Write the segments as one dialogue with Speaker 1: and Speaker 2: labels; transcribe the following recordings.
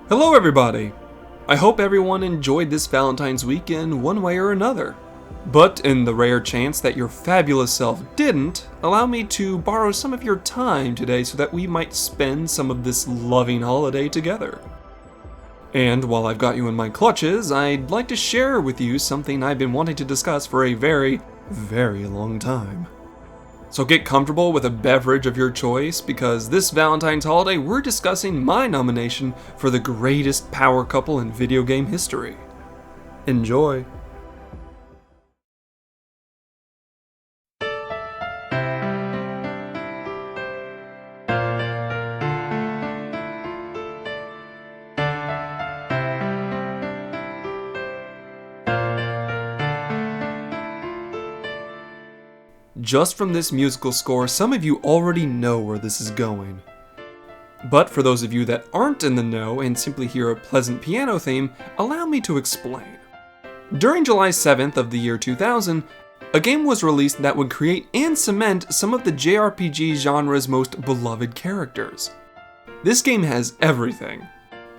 Speaker 1: Hello everybody! I hope everyone enjoyed this Valentine's weekend one way or another. But in the rare chance that your fabulous self didn't, allow me to borrow some of your time today so that we might spend some of this loving holiday together. And while I've got you in my clutches, I'd like to share with you something I've been wanting to discuss for a very, very long time. So get comfortable with a beverage of your choice, because this Valentine's holiday we're discussing my nomination for the greatest power couple in video game history. Enjoy! Just from this musical score, some of you already know where this is going. But for those of you that aren't in the know and simply hear a pleasant piano theme, allow me to explain. During July 7th of the year 2000, a game was released that would create and cement some of the JRPG genre's most beloved characters. This game has everything: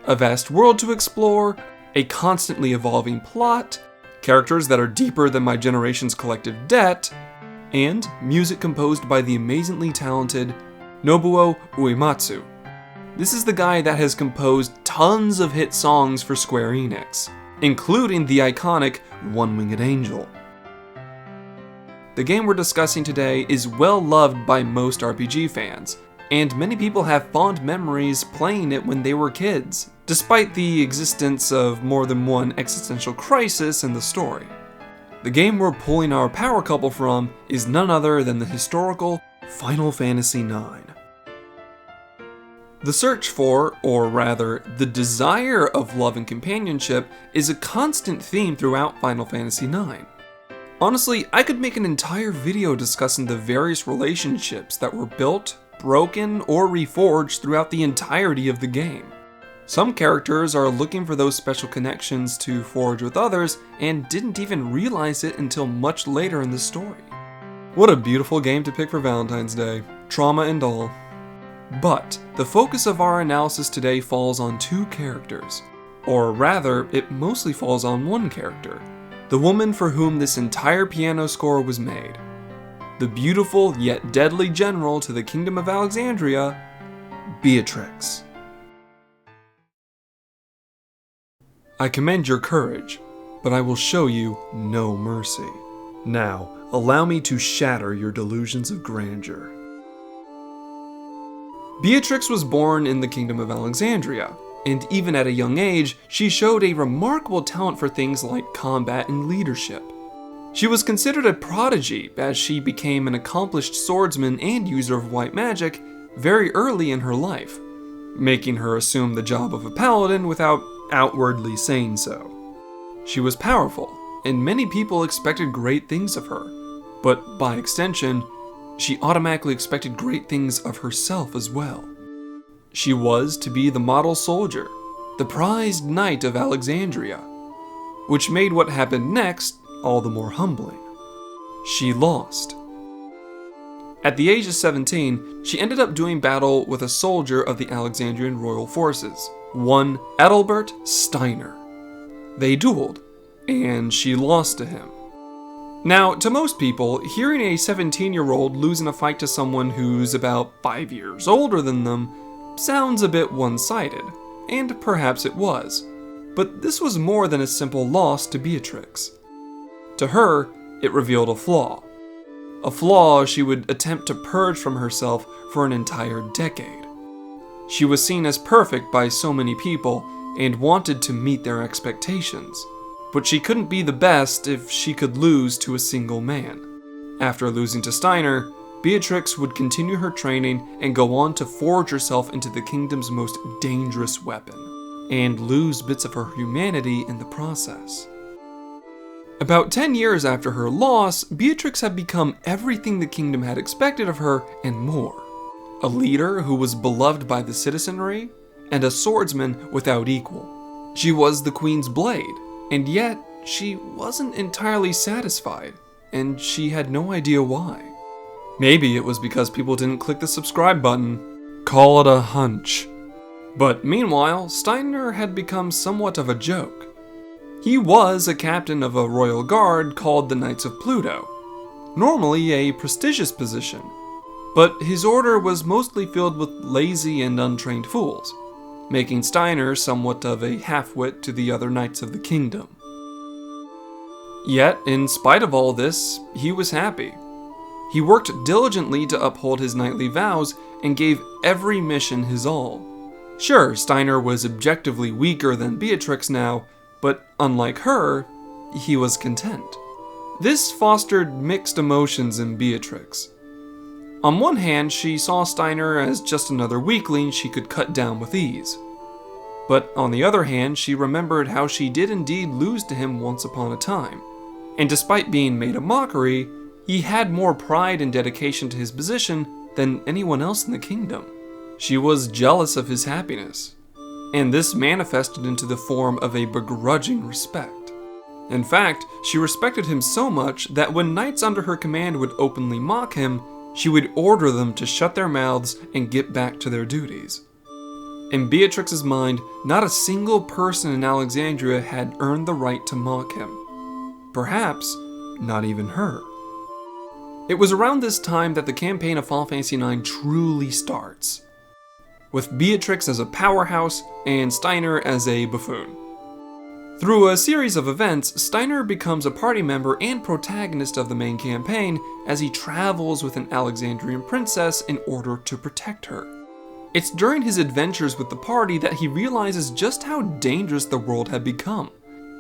Speaker 1: a vast world to explore, a constantly evolving plot, characters that are deeper than my generation's collective debt, and music composed by the amazingly talented Nobuo Uematsu. This is the guy that has composed tons of hit songs for Square Enix, including the iconic One-Winged Angel. The game we're discussing today is well loved by most RPG fans, and many people have fond memories playing it when they were kids, despite the existence of more than one existential crisis in the story. The game we're pulling our power couple from is none other than the historical Final Fantasy IX. The search for, or rather, the desire of love and companionship is a constant theme throughout Final Fantasy IX. Honestly, I could make an entire video discussing the various relationships that were built, broken, or reforged throughout the entirety of the game. Some characters are looking for those special connections to forge with others and didn't even realize it until much later in the story. What a beautiful game to pick for Valentine's Day, trauma and all. But the focus of our analysis today falls on two characters, or rather, it mostly falls on one character, the woman for whom this entire piano score was made. The beautiful yet deadly general to the Kingdom of Alexandria, Beatrix. I commend your courage, but I will show you no mercy. Now, allow me to shatter your delusions of grandeur. Beatrix was born in the Kingdom of Alexandria, and even at a young age, she showed a remarkable talent for things like combat and leadership. She was considered a prodigy as she became an accomplished swordsman and user of white magic very early in her life, making her assume the job of a paladin without outwardly saying so. She was powerful, and many people expected great things of her, but by extension, she automatically expected great things of herself as well. She was to be the model soldier, the prized knight of Alexandria, which made what happened next all the more humbling. She lost. At the age of 17, she ended up doing battle with a soldier of the Alexandrian royal forces, one Adalbert Steiner. They dueled, and she lost to him. Now, to most people, hearing a 17-year-old lose in a fight to someone who's about 5 years older than them sounds a bit one-sided, and perhaps it was. But this was more than a simple loss to Beatrix. To her, it revealed a flaw she would attempt to purge from herself for an entire decade. She was seen as perfect by so many people and wanted to meet their expectations, but she couldn't be the best if she could lose to a single man. After losing to Steiner, Beatrix would continue her training and go on to forge herself into the kingdom's most dangerous weapon, and lose bits of her humanity in the process. About 10 years after her loss, Beatrix had become everything the kingdom had expected of her and more. A leader who was beloved by the citizenry, and a swordsman without equal. She was the Queen's blade, and yet she wasn't entirely satisfied, and she had no idea why. Maybe it was because people didn't click the subscribe button. Call it a hunch. But meanwhile, Steiner had become somewhat of a joke. He was a captain of a royal guard called the Knights of Pluto, normally a prestigious position, but his order was mostly filled with lazy and untrained fools, making Steiner somewhat of a half-wit to the other knights of the kingdom. Yet, in spite of all this, he was happy. He worked diligently to uphold his knightly vows and gave every mission his all. Sure, Steiner was objectively weaker than Beatrix now, but unlike her, he was content. This fostered mixed emotions in Beatrix. On one hand, she saw Steiner as just another weakling she could cut down with ease. But on the other hand, she remembered how she did indeed lose to him once upon a time. And despite being made a mockery, he had more pride and dedication to his position than anyone else in the kingdom. She was jealous of his happiness, and this manifested into the form of a begrudging respect. In fact, she respected him so much that when knights under her command would openly mock him, she would order them to shut their mouths and get back to their duties. In Beatrix's mind, not a single person in Alexandria had earned the right to mock him. Perhaps not even her. It was around this time that the campaign of Final Fantasy IX truly starts, with Beatrix as a powerhouse and Steiner as a buffoon. Through a series of events, Steiner becomes a party member and protagonist of the main campaign as he travels with an Alexandrian princess in order to protect her. It's during his adventures with the party that he realizes just how dangerous the world had become,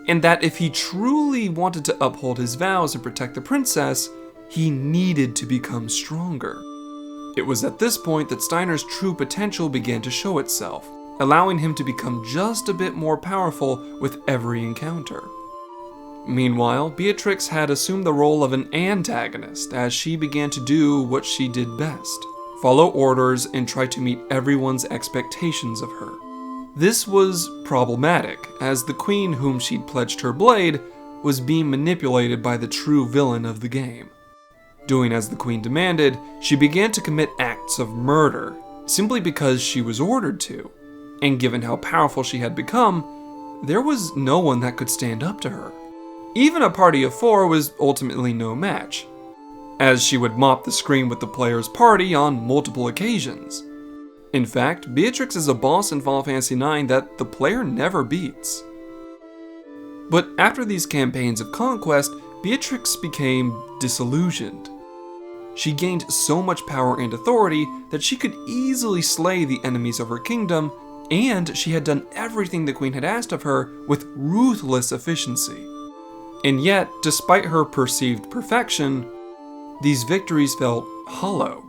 Speaker 1: and that if he truly wanted to uphold his vows and protect the princess, he needed to become stronger. It was at this point that Steiner's true potential began to show itself, allowing him to become just a bit more powerful with every encounter. Meanwhile, Beatrix had assumed the role of an antagonist as she began to do what she did best: follow orders and try to meet everyone's expectations of her. This was problematic, as the queen whom she'd pledged her blade was being manipulated by the true villain of the game. Doing as the queen demanded, she began to commit acts of murder simply because she was ordered to. And given how powerful she had become, there was no one that could stand up to her. Even a party of 4 was ultimately no match, as she would mop the screen with the player's party on multiple occasions. In fact, Beatrix is a boss in Final Fantasy IX that the player never beats. But after these campaigns of conquest, Beatrix became disillusioned. She gained so much power and authority that she could easily slay the enemies of her kingdom, and she had done everything the queen had asked of her with ruthless efficiency. And yet, despite her perceived perfection, these victories felt hollow.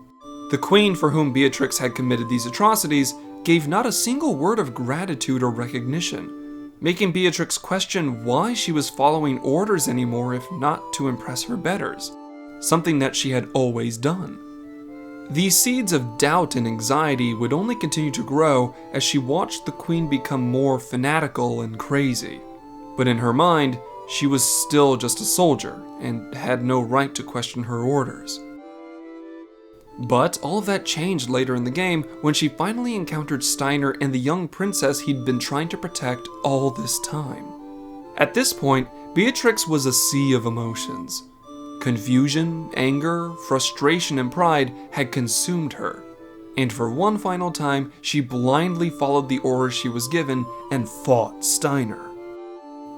Speaker 1: The queen for whom Beatrix had committed these atrocities gave not a single word of gratitude or recognition, making Beatrix question why she was following orders anymore if not to impress her betters, something that she had always done. These seeds of doubt and anxiety would only continue to grow as she watched the queen become more fanatical and crazy. But in her mind, she was still just a soldier and had no right to question her orders. But all of that changed later in the game when she finally encountered Steiner and the young princess he'd been trying to protect all this time. At this point, Beatrix was a sea of emotions. Confusion, anger, frustration, and pride had consumed her, and for one final time, she blindly followed the orders she was given and fought Steiner.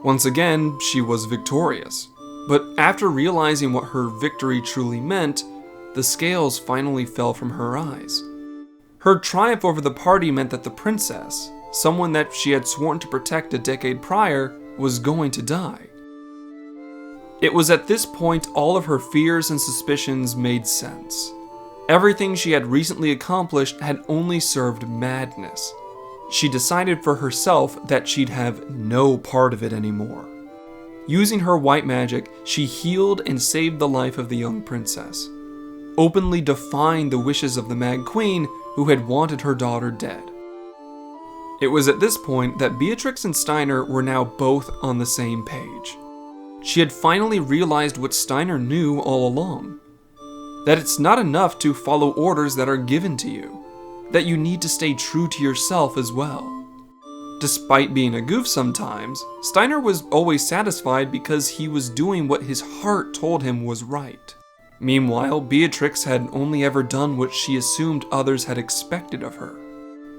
Speaker 1: Once again, she was victorious, but after realizing what her victory truly meant, the scales finally fell from her eyes. Her triumph over the party meant that the princess, someone that she had sworn to protect a decade prior, was going to die. It was at this point all of her fears and suspicions made sense. Everything she had recently accomplished had only served madness. She decided for herself that she'd have no part of it anymore. Using her white magic, she healed and saved the life of the young princess, openly defying the wishes of the Mad Queen who had wanted her daughter dead. It was at this point that Beatrix and Steiner were now both on the same page. She had finally realized what Steiner knew all along: that it's not enough to follow orders that are given to you. that you need to stay true to yourself as well. Despite being a goof sometimes, Steiner was always satisfied because he was doing what his heart told him was right. Meanwhile, Beatrix had only ever done what she assumed others had expected of her.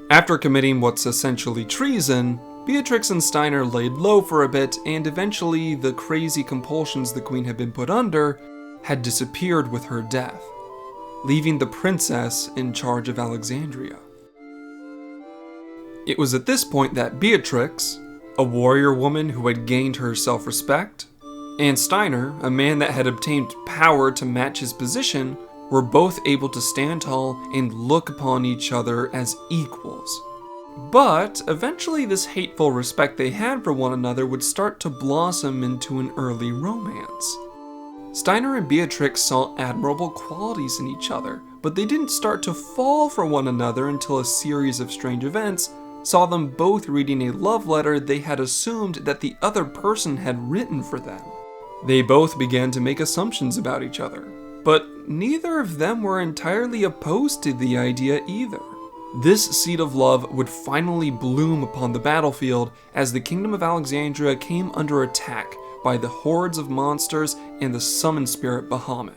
Speaker 1: After committing what's essentially treason, Beatrix and Steiner laid low for a bit, and eventually the crazy compulsions the queen had been put under had disappeared with her death, leaving the princess in charge of Alexandria. It was at this point that Beatrix, a warrior woman who had gained her self-respect, and Steiner, a man that had obtained power to match his position, were both able to stand tall and look upon each other as equals. But eventually this hateful respect they had for one another would start to blossom into an early romance. Steiner and Beatrix saw admirable qualities in each other, but they didn't start to fall for one another until a series of strange events saw them both reading a love letter they had assumed that the other person had written for them. They both began to make assumptions about each other, but neither of them were entirely opposed to the idea either. This seed of love would finally bloom upon the battlefield as the kingdom of Alexandria came under attack by the hordes of monsters and the summon spirit Bahamut.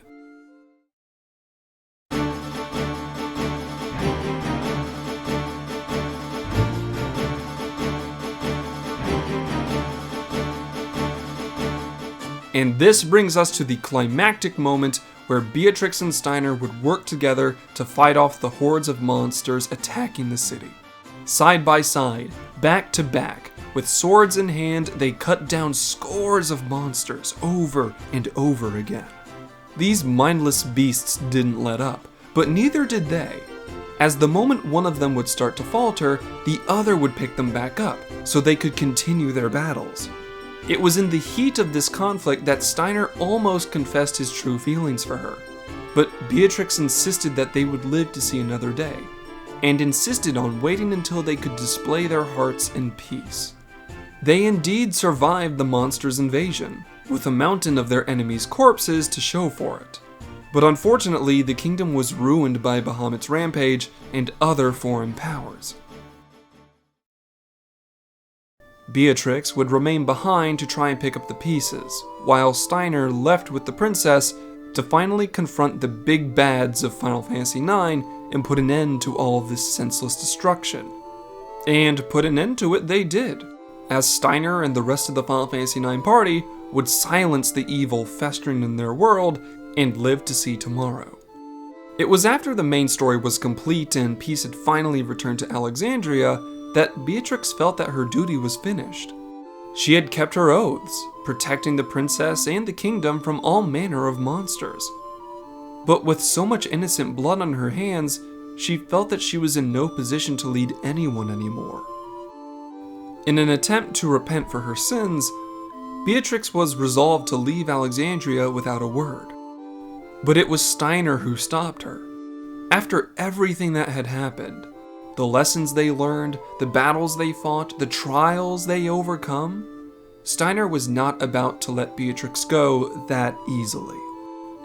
Speaker 1: And this brings us to the climactic moment where Beatrix and Steiner would work together to fight off the hordes of monsters attacking the city. Side by side, back to back, with swords in hand, they cut down scores of monsters over and over again. These mindless beasts didn't let up, but neither did they. As the moment one of them would start to falter, the other would pick them back up, so they could continue their battles. It was in the heat of this conflict that Steiner almost confessed his true feelings for her, but Beatrix insisted that they would live to see another day, and insisted on waiting until they could display their hearts in peace. They indeed survived the monsters' invasion, with a mountain of their enemies' corpses to show for it. But unfortunately, the kingdom was ruined by Bahamut's rampage and other foreign powers. Beatrix would remain behind to try and pick up the pieces, while Steiner left with the princess to finally confront the big bads of Final Fantasy IX and put an end to all of this senseless destruction. And put an end to it they did, as Steiner and the rest of the Final Fantasy IX party would silence the evil festering in their world and live to see tomorrow. It was after the main story was complete and peace had finally returned to Alexandria that Beatrix felt that her duty was finished. She had kept her oaths, protecting the princess and the kingdom from all manner of monsters. But with so much innocent blood on her hands, she felt that she was in no position to lead anyone anymore. In an attempt to repent for her sins, Beatrix was resolved to leave Alexandria without a word. But it was Steiner who stopped her. After everything that had happened, the lessons they learned, the battles they fought, the trials they overcome, Steiner was not about to let Beatrix go that easily.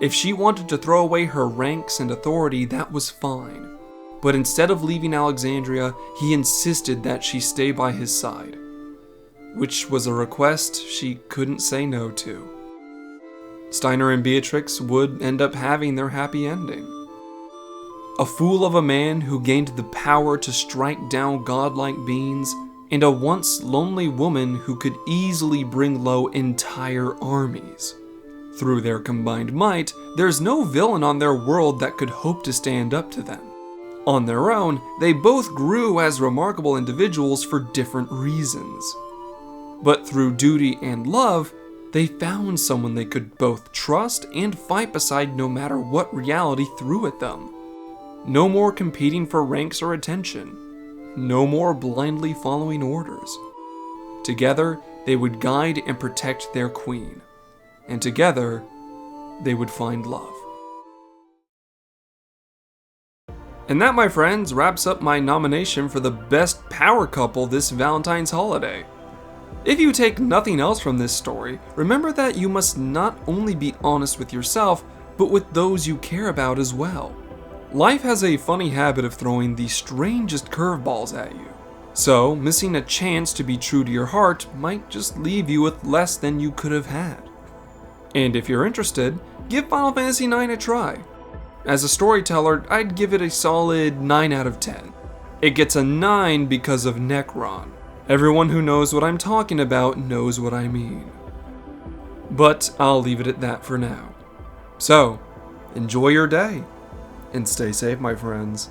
Speaker 1: If she wanted to throw away her ranks and authority, that was fine. But instead of leaving Alexandria, he insisted that she stay by his side, which was a request she couldn't say no to. Steiner and Beatrix would end up having their happy ending. A fool of a man who gained the power to strike down godlike beings, and a once lonely woman who could easily bring low entire armies. Through their combined might, there's no villain on their world that could hope to stand up to them. On their own, they both grew as remarkable individuals for different reasons. But through duty and love, they found someone they could both trust and fight beside no matter what reality threw at them. No more competing for ranks or attention. No more blindly following orders. Together, they would guide and protect their queen. And together, they would find love. And that, my friends, wraps up my nomination for the best power couple this Valentine's holiday. If you take nothing else from this story, remember that you must not only be honest with yourself, but with those you care about as well. Life has a funny habit of throwing the strangest curveballs at you. So, missing a chance to be true to your heart might just leave you with less than you could have had. And if you're interested, give Final Fantasy IX a try. As a storyteller, I'd give it a solid 9 out of 10. It gets a 9 because of Necron. Everyone who knows what I'm talking about knows what I mean. But I'll leave it at that for now. So, enjoy your day, and stay safe, my friends.